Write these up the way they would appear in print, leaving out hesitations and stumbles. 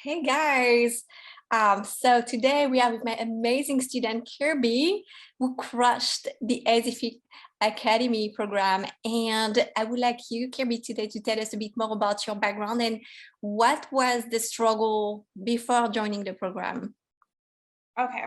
Hey guys. So today we are with my amazing student Kirby, who crushed the AZFIT Academy program. And I would like you, Kirby, today to tell us a bit more about your background and what was the struggle before joining the program. Okay,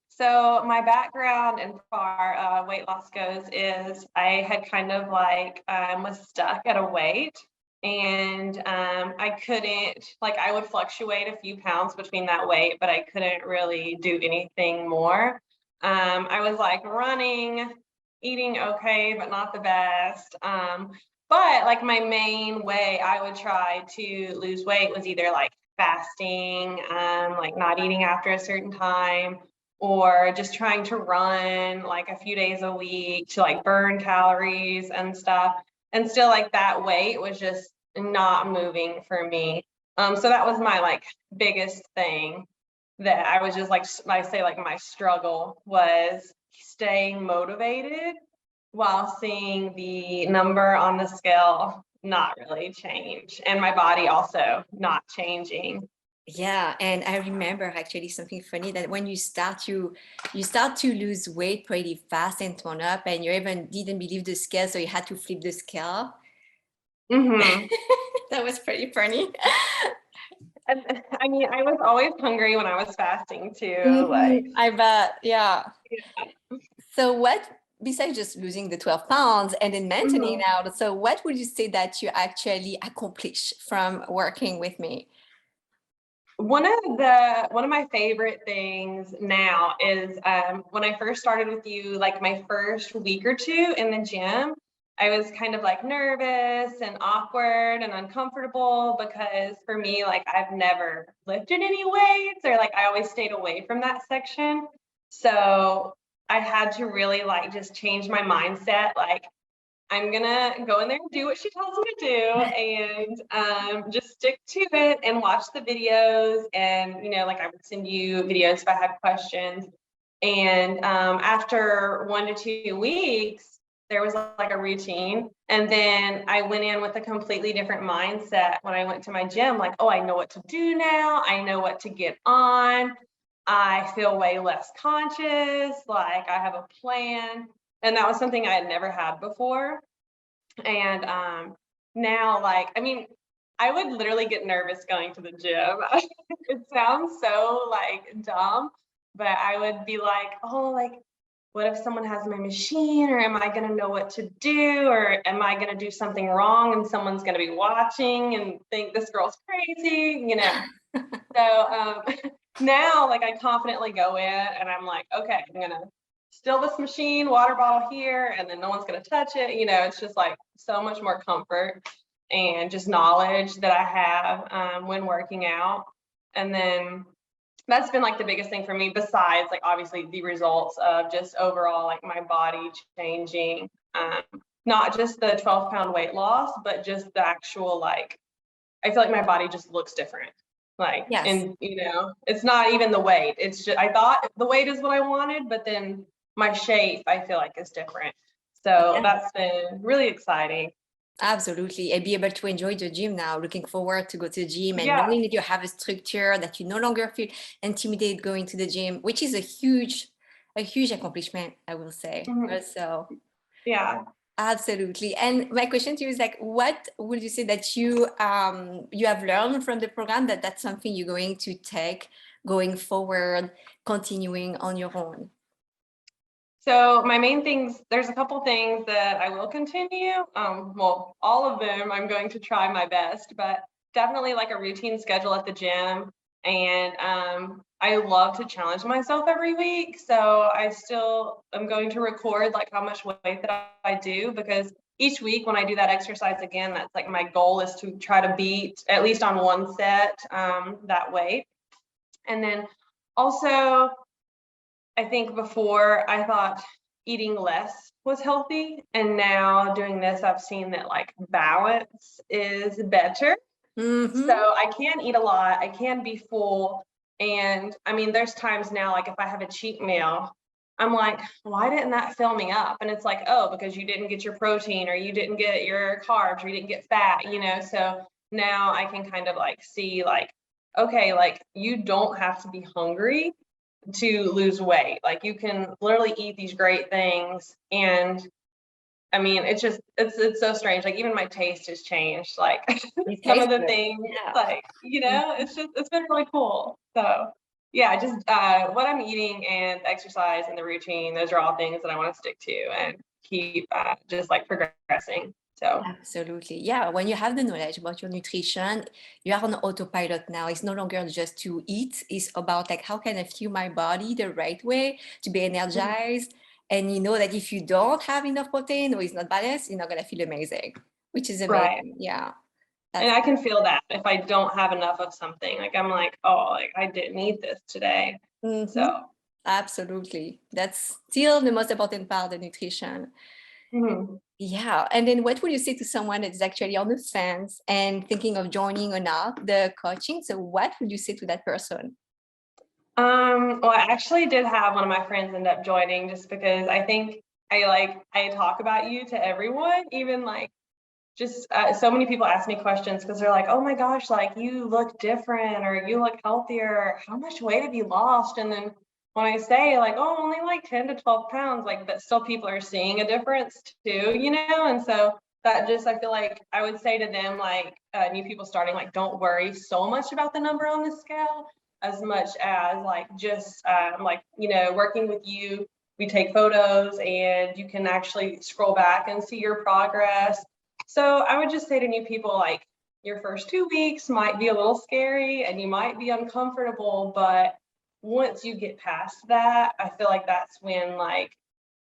so my background and far weight loss goes is I had kind of like was stuck at a weight, and I couldn't, like, I would fluctuate a few pounds between that weight, but I couldn't really do anything more. I was like running, eating okay, but not the best. But like my main way I would try to lose weight was either like fasting, like not eating after a certain time, or just trying to run like a few days a week to like burn calories and stuff. And still like that weight was just not moving for me. So that was my like biggest thing that I was just like, I say like my struggle was staying motivated while seeing the number on the scale not really change, and my body also not changing. Yeah, and I remember actually something funny that when you start to lose weight pretty fast and turn up, and you even didn't believe the scale, so you had to flip the scale. Hmm. That was pretty funny. And I mean, I was always hungry when I was fasting too. Like, I bet, yeah. yeah. So what, besides just losing the 12 pounds and then maintaining Mhm. out, so what would you say that you actually accomplish from working with me? One of my favorite things now is when I first started with you, like my first week or two in the gym, I was kind of like nervous and awkward and uncomfortable because for me, like I've never lifted any weights, or like I always stayed away from that section. So I had to really like just change my mindset. Like, I'm gonna go in there and do what she tells me to do, and just stick to it and watch the videos. And like I would send you videos if I had questions. And after 1 to 2 weeks, there was like a routine, and then I went in with a completely different mindset when I went to my gym. Like, oh, I know what to do now. I know what to get on. I feel way less conscious. Like I have a plan, and that was something I had never had before. And now, like, I mean, I would literally get nervous going to the gym. It sounds so like dumb, but I would be like, oh, like, what if someone has my machine, or am I going to know what to do, or am I going to do something wrong and someone's going to be watching and think this girl's crazy? So now, like, I confidently go in and I'm like, okay, I'm gonna still this machine, water bottle here, and then no one's gonna touch it. It's just like so much more comfort and just knowledge that I have when working out. And then that's been like the biggest thing for me, besides like obviously the results of just overall like my body changing. Not just the 12-pound weight loss, but just the actual, like, I feel like my body just looks different. Like, Yes. and it's not even the weight. It's just, I thought the weight is what I wanted, but then my shape, I feel like, is different. So Yeah, that's been really exciting. absolutely. And be able to enjoy the gym now, looking forward to go to the gym and Yeah. knowing that you have a structure, that you no longer feel intimidated going to the gym, which is a huge accomplishment, I will say. Mhm. Also, Yeah. absolutely. And my question to you is like, what would you say that you have learned from the program that's something you're going to take going forward, continuing on your own? So my main things, there's a couple things that I will continue. Well, all of them I'm going to try my best, but definitely like a routine schedule at the gym. And I love to challenge myself every week. So I still am going to record like how much weight that I do, because each week when I do that exercise again, that's like my goal is to try to beat at least on one set that weight. And then also, I think before I thought eating less was healthy, and now doing this, I've seen that like balance is better. So Mm-hmm. I can eat a lot, I can be full. And I mean, there's times now, like if I have a cheat meal, I'm like, why didn't that fill me up? And it's like, oh, because you didn't get your protein, or you didn't get your carbs, or you didn't get fat. So now I can kind of like see like okay, like you don't have to be hungry to lose weight. Like you can literally eat these great things. And I mean, it's just, it's so strange. Like even my taste has changed. Like It some of tastes the good. things, Yeah. like, it's just, it's been really cool. So yeah, just what I'm eating and exercise and the routine, those are all things that I want to stick to and keep just like progressing. So Absolutely. Yeah. When you have the knowledge about your nutrition, you are on autopilot now. It's no longer just to eat. It's about like, how can I fuel my body the right way to be mhm, energized? And you know that if you don't have enough protein or it's not balanced, you're not going to feel amazing, which is right. amazing. Yeah. And That's I can feel that if I don't have enough of something, like I'm like, oh, like I didn't eat this today. So Mhm. Absolutely. That's still the most important part, the nutrition. mhm. Yeah. And then what would you say to someone that is actually on the fence and thinking of joining or not the coaching? So what would you say to that person? Well, I actually did have one of my friends end up joining just because I think I talk about you to everyone, even like just so many people ask me questions because they're like, oh my gosh, like you look different or you look healthier. How much weight have you lost? And then when I say like, oh, only like 10 to 12 pounds, like, but still people are seeing a difference too, And so that just, I feel like I would say to them, like new people starting, like, don't worry so much about the number on the scale as much as like just like, working with you. We take photos and you can actually scroll back and see your progress. So I would just say to new people, like your first 2 weeks might be a little scary and you might be uncomfortable, but once you get past that, I feel like that's when like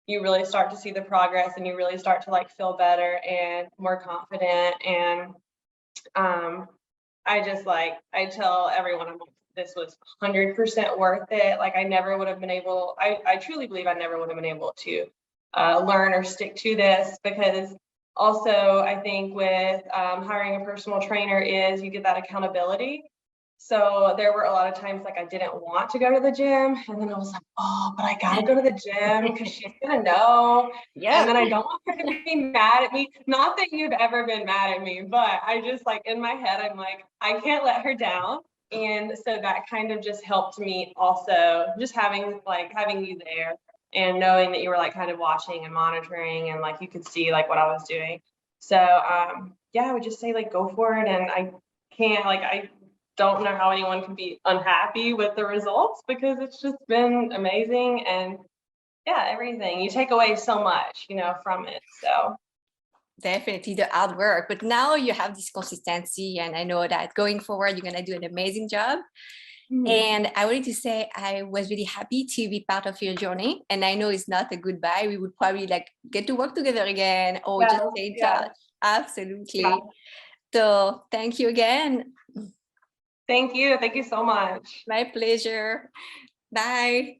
you really start to see the progress and you really start to like feel better and more confident. And um, I just like, I tell everyone, I'm like, this was 100% worth it. Like I never would have been able, I truly believe I never would have been able to learn or stick to this, because also I think with hiring a personal trainer is you get that accountability. So there were a lot of times like I didn't want to go to the gym, and then I was like, oh, but I gotta go to the gym because she's gonna know. And Yeah. then I don't want her to be mad at me. Not that you've ever been mad at me, but I just like in my head, I'm like, I can't let her down. And so that kind of just helped me also, just having you there and knowing that you were like kind of watching and monitoring and like you could see like what I was doing. So yeah, I would just say like go for it. And I don't know how anyone can be unhappy with the results because it's just been amazing. And yeah, everything. You take away so much, from it. So Definitely the hard work. But now you have this consistency, and I know that going forward, you're going to do an amazing job. mhm. And I wanted to say I was really happy to be part of your journey. And I know it's not a goodbye. We would probably like get to work together again or just Yes, stay in yes. touch. Absolutely. Yeah. So thank you again. Thank you. Thank you so much. My pleasure. Bye.